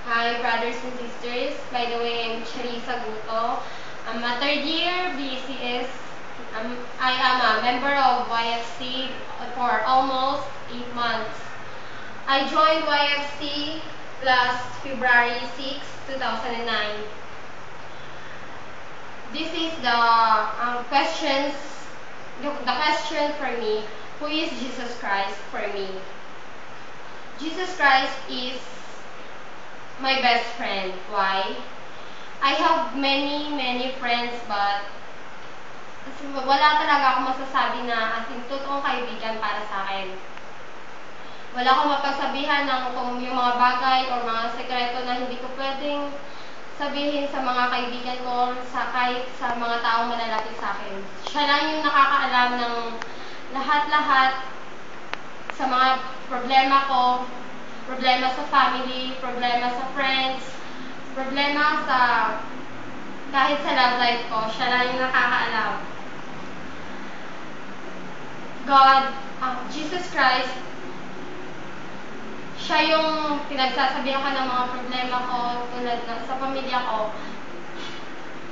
Hi, brothers and sisters. By the way, I'm Charissa Guto. I'm a third year BCS. I am a member of YFC for almost 8 months. I joined YFC last February 6, 2009. This is the question for me. Who is Jesus Christ for me? Jesus Christ is my best friend. Why? I have many friends but wala talaga akong masasabi na as in totoong kaibigan para sa akin. Wala akong mapagsabihan ng kung yung mga bagay o mga sekreto na hindi ko pwedeng sabihin sa mga kaibigan ko kahit sa mga taong malalapit sa akin. Siya lang yung nakakaalam ng lahat-lahat sa mga problema ko, problema sa family, problema sa friends, problema sa kahit sa love life ko, siya lang yung nakakaalam. God, Jesus Christ, siya yung pinagsasabihan ko ng mga problema ko tulad ng sa pamilya ko.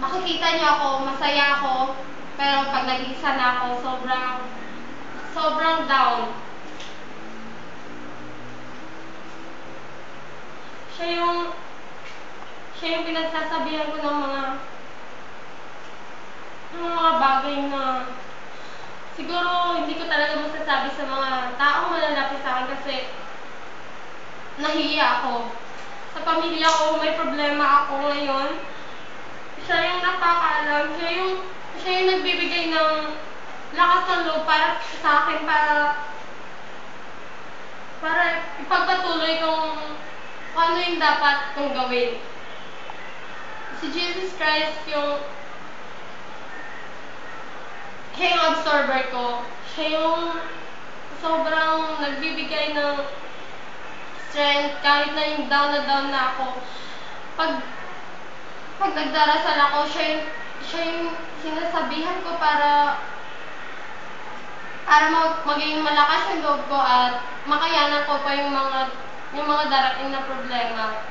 Makikita niyo ako, masaya ako, pero pag nag-iisa na ako, sobrang down. Siya yung pinagsasabihan ko ng mga bagay na siguro hindi ko talaga masasabi sa mga taong malalapit sa akin kasi nahihiya ako. Sa pamilya ko, may problema ako ngayon. Siya yung nakakaalam. Siya yung nagbibigay ng lakas ng loob para sa akin para ipagpatuloy kung ano yung dapat kong gawin. Si Jesus Christ siya yung absorber ko. Siya yung sobrang nagbibigay ng strength kahit na yung down na ako. Pag nagdarasal ako, siya yung sinasabihan ko para maging malakas yung loob ko at makayanan ko pa yung mga darating na problema.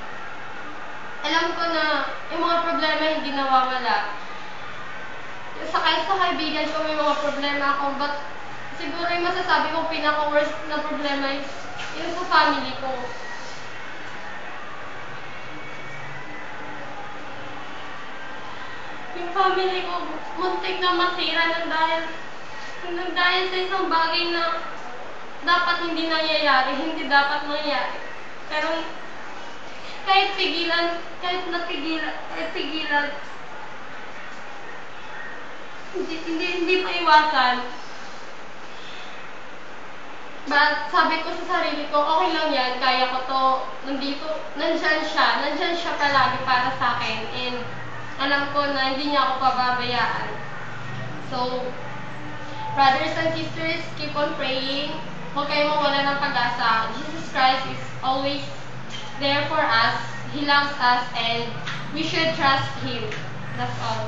Alam ko na yung mga problema hindi nawawala. Kahit sa kaibigan ko may mga problema ako, but siguro yung masasabi ko pinaka-worst na problema is yung sa family ko. Yung family ko, muntik na masira ng dahil sa isang bagay na dapat hindi nangyayari, hindi dapat nangyayari. Pero kahit pigilan, hindi maiwasan. But sabi ko sa sarili ko, okay lang yan, kaya ko to, nandyan siya palagi para sa akin, and alam ko na hindi niya ako pababayaan. So, brothers and sisters, keep on praying. Huwag kayong mawala ng pag-asa. Jesus Christ is always there for us. He loves us and we should trust Him. That's all.